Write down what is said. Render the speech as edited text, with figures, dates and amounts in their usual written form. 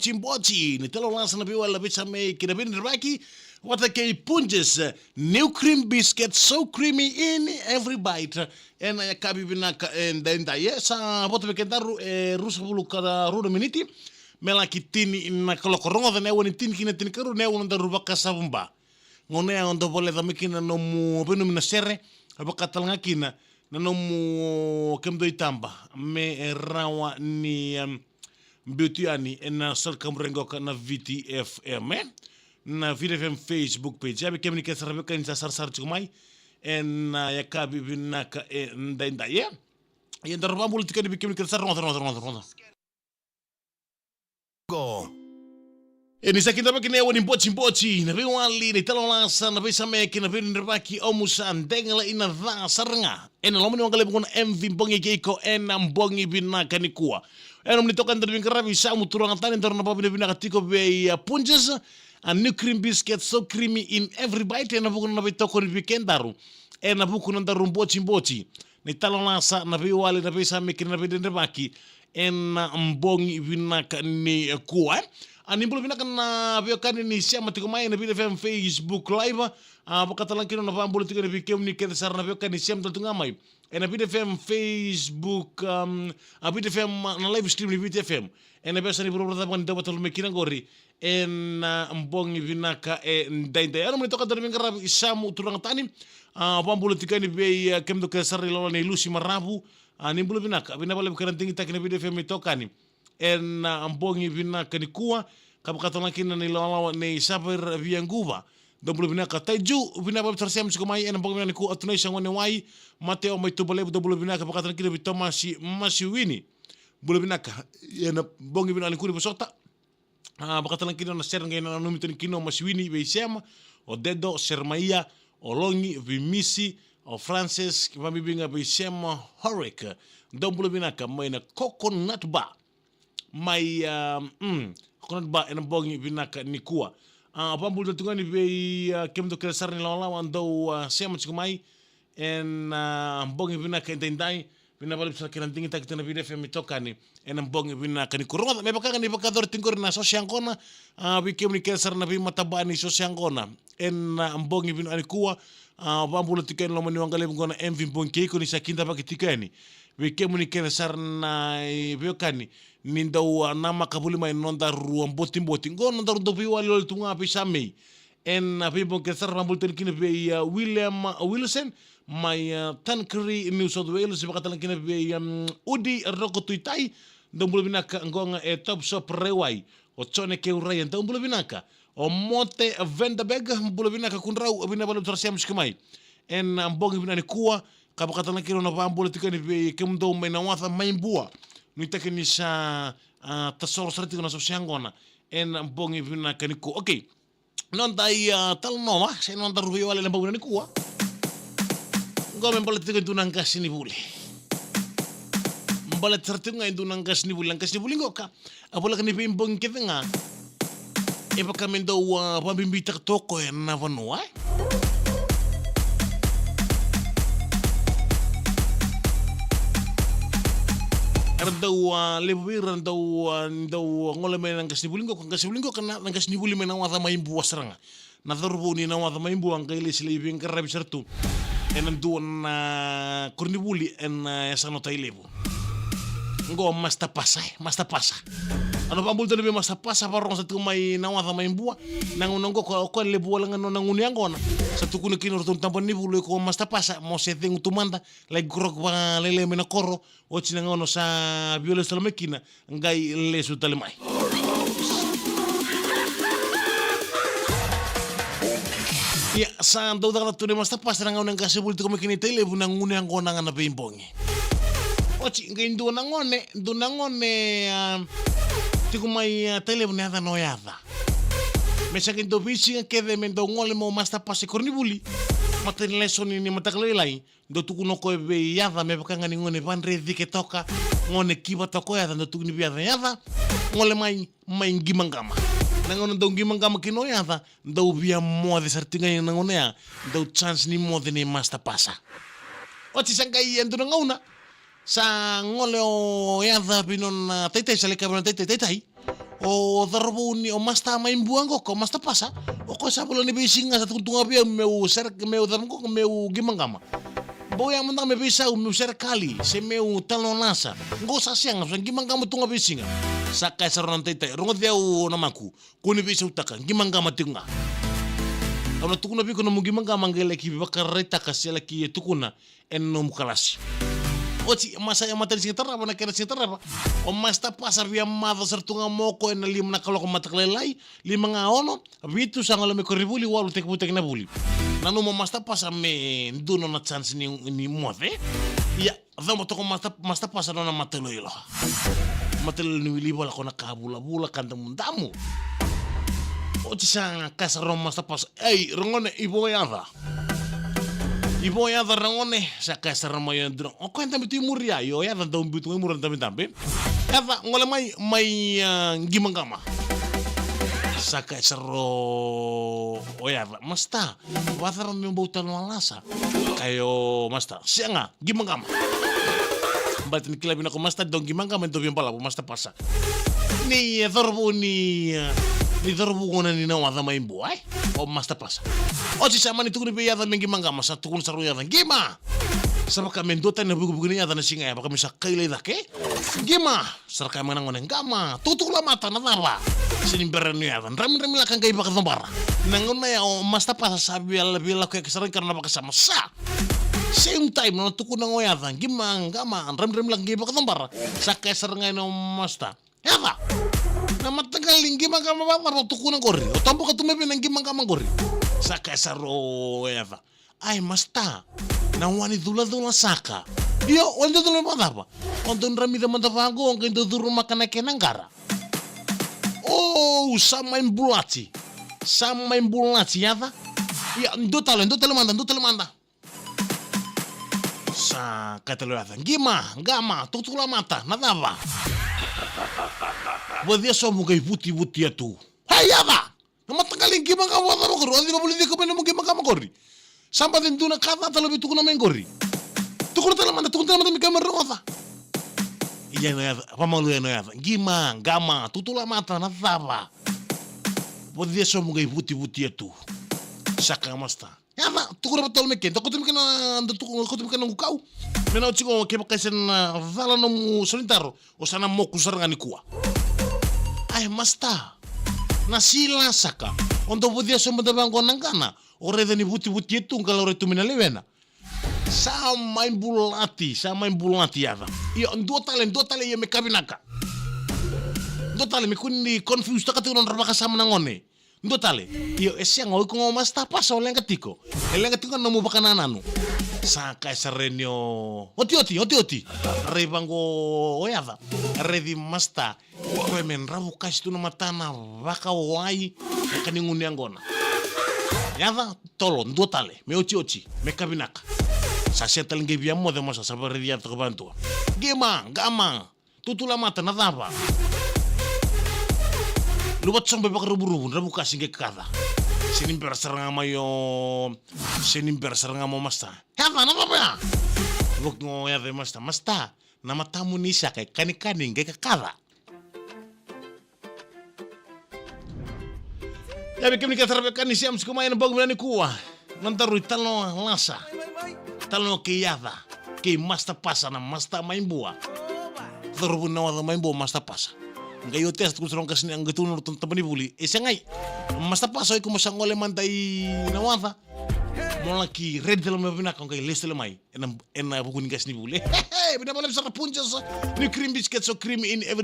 Chimbochi, ni telo lansa na biwa la bicha me kinabini raki. What a key punches, new cream biscuit, so creamy in every bite. En ya kabi binaka en denda yesa, boto bekenda rusa bulu kada ruda miniti. Mela kitini na kolokorongo da newa ni tini kina tini karu newa nda rubaka sabumba. Ngone ya ondo bole da mikina no mu binu mina sere, abaka talanga kina na no mu kemdo itamba. Me rawa ni Beautyani en Salcam Rengoka na VTFM na VTFM Facebook page. Abi kemni ke sarbe kan sa sar chumai en ya kabi binaka en denda ye. Yen darba bul tikani bi kemni ke sar ronda. Go. En isa kinda bakine woni mpochi na biwali ni talonasa na bisa me kina bin rbaki omusan dengala ina dha sarnga. En lomni wangale bukon MV bongi keiko en mbongi binaka ni kuwa. En mnitoka ndani ngarabi sa muturanga tani ndorna babine binaka tiko be punches a new cream biscuit so creamy in every bite en bukon na bitoko ni weekendaru. En bukon ndaru mpochi. Ni talonasa na biwali na bisa me kina bin rbaki en mbongi binaka ni kuwa. Animbolo binaka na biokani ni siama tiko mai na BFM Facebook live pakatalan kino na pambolo tiko na bikem ni kete sar na biokani siam taltunga mai na BFM Facebook BFM na live stream ni BFM na biasa ni bro bro ni dapat lu mekina gori na mbongi binaka ndainda ano mnitoka dari mingara isamu turang tani pambolo tiko ni be kem do kete sar lo ni lusi marabu animbolo binaka binabale bukarantingi takina BFM itokani mbongi binaka ni kuwa kapakatana kina ni lawa ni saber vianguva doblo binaka taiju binaba tersiam sikomai mbongi binaka ni kuwa atunai sangone wai mateo mai tubale doblo binaka kapakatana kina bitomasi masiwini bolo binaka mbongi binaka ni kuri besota pakatana kina na serngay na numitin kino masiwini beisema o dedo sermaia o longi vimisi o francis kibabibinga beisema horek doblo binaka mai na coconut bar mai konat ba en bongi binaka ni kuwa pambul tungani be kemdo kresar ni lawa ando sema chikumai en bongi binaka entendai binabal bisa kirantingi tak tena video FM tokani en bongi binaka ni kurunga me bakanga ni bakador tingor na sosiangkona bi kemni kresar na bi matabani sosiangkona en bongi binaka ni kuwa pambul tikani lo mani wangale ngona MV bongi ko ni sakinda pakitikani we kemuni kene sarna biokani nindo nama kabuli mai nonda ruam boti ngono nda ndo bi wali ol tunga pisame en people ke sar rambul ten kine be William Wilson mai Tankri New South Wales bakatan kine be Udi Rokotuitai ndombulo binaka ngonga top shop rewai o chone ke urai ndombulo binaka o mote Vendabeg mbulo binaka kunrau binabalo trasiam skimai en mbongi binani kuwa kapakatana kino na pambolo tikani be kemdo mai na watha maimbua nitake ni sa tasoro sarati na sosiangona en mbongi vina kaniko okay non dai tal noma se non daru wale na mbongi nikua ngome mbole tikani tunang kasini bule mbole tartinga indunang kasini bule ngoka apola kani be mbongi ketenga e pakamendo pambimbi toko na vanua randau lebuir randau ngole me nang kasnibulingo kana nang kasnibuli me nang watha maimbu wasranga na thorbu ni nang watha maimbu ang kaile silibing karabi sertu enan duon kornibuli en esano tailebu ngo masta pasa ano pambul tele masta pasa parong satu mai nang watha maimbu nang nongo ko lebu wala ngano nang uniangona satu kuno kino rotun tampan ni bulu ko masta pasa mo seteng utumanda like grok ba lele mena koro o chinangono sa violes talmekina ngai lesu talemai ya sa ndo da tu ne masta pasa nang nang kasebul to mekini tele bu nang uniangona ngana beimbongi ochi ngai ndo nangone tikumai tele bu nada noyada mesa que ndo bisi que de mendo ngole mo masta pase kornibuli maten lesoni ni mataklelai ndo tukuno ko be yada me bakanga ni ngone bandre dike toka ngone kiba toko ya ndo tukuni biada yada ngole mai ngimangama nangono ndo ngimangama kino yada ndo bia mo de sartinga ni ngone ya ndo chance ni mo de ni masta pasa oti sangai ndo ngauna sa ngole o yada pinon tete sale kabana tete O darbo ni o masta main buang ko masta pasa. O ko sa pula ni bisinga sa tunga bia meu ser meu darmo ko meu gimangama. Boya manda me bisa meu ser kali se meu talon nasa. Ngo sa siang sa gimangama tunga bisinga. Sa kai sa ron tete rongo dia o namaku. Ko ni bisa utaka gimangama tunga. Ono tukuna bi ko no gimangama ngele ki bakareta kasela ki tukuna en no mukalasi. Oci masa yang mata di sekitar apa nak kira sekitar apa? O masta pasar via mata sertunga moko en lim na kalau mata kelelai lima ngaono bitu sangat leme koribuli walu tek butek na buli. Nanu mo masta pasar me duno na chance ni muave. Ya, damo toko masta pasar na matelo ilo. Matelo ni libo la kona kabula bula kanta mundamu. Oci sang kasarom masta pasar. Rongone ibo yada. Ibo ya darangone sa kasar mo yung drone. O kwenta mi timur ya yo ya daw bitu mo ran tambi. Ya ngole may gimangama. Sa kasar o ya masta. Wadaran mi bautan walasa. Kayo masta. Siya nga gimangama. Bat ni kilabin ako masta dong gimangama ito pala po masta pasa. Ni dorbo ni dorbo ngona ni na wada may buhay. O masta pasa. O si sama ni tukun bi yada mengi mangga masa tukun saru yada gima sama kami dota na bugu ni yada na singa ya baka misa kailai dake gima sarka mana ngonen gama tutuk la mata na dara sinin berenu yada ram la kan kai baka tambara nangona ya o masta pasa sabi ala bila ko kesaran karena baka sama sa same time no tukun na ngoyada gima gama ram lang kai baka tambara sa kesar ngai no masta yada na matagal gima gama ba tukun na gori o tampo ka tumepe nang gima gama gori saka saro eva ai masta na wani dula saka dio ondo dula madapa ondo rami da madavango onge do duru makana kenangara oh sama imbulati eva ya ndo tale manda sa katelo eva gama tutula mata nadava bodia somu kai puti atu hai eva nama tanggalin gimang kamu apa kori? Adi boleh dia kau mau gimang kamu kori? Sampai tentu nak kata terlebih tukun nama kori. Tukun telah mana mikir merota. Iya naya apa malu ya naya? Gimang, gama, tutulah mata natapa. Buat dia semua gay putih itu. Saka masta. Ya pak, tukun betul mekin. Takut mikir kau. Menau ciko kepakai sen vala nomu solintaro. Osana mau kusarangan kuah. Masta. Nasila saka untuk budia semua tabang konang kana ore dani buti itu kalau ore tu minalewena sama bulati ya iyo dua tale ya mekabinaka dua tale mekuni confused takati unon rabaka sama nangone dua tale iyo esiang oi ko masta pas oleng ketiko nomu bakanananu saka serenyo oti rebango oyava redi masta ko men rabu kas tu na matana baka wai kaninguni angona yava tolon dua tale me oti me kabinaka sa setel nge biamo de masa sabar dia to bantu gama tutula mata na dava lubat sampai baka rubu rabu kas nge kada Senin bersarang mo masta. Kata nama apa? Buk ngoya de masta. Nama tamu nisa kayak kani kayak kakala. Ya bikin nikah terbekan ni siam sekumayan bang berani kuah. Nantaru talo lasa. Talo kiyada. Ki masta pasa na masta main buah. Terubun nawa main buah masta pasa. Ngayo tes kung sarong kasi ang gatunor tong tabani buli. Isa ngay. Masta pasoy kung masangole man tay nawata. Mola ki red dalam na kung kay list lamay. En bukun gas ni buli. Binabalap sa kapuncha sa ni cream biscuit so creamy in every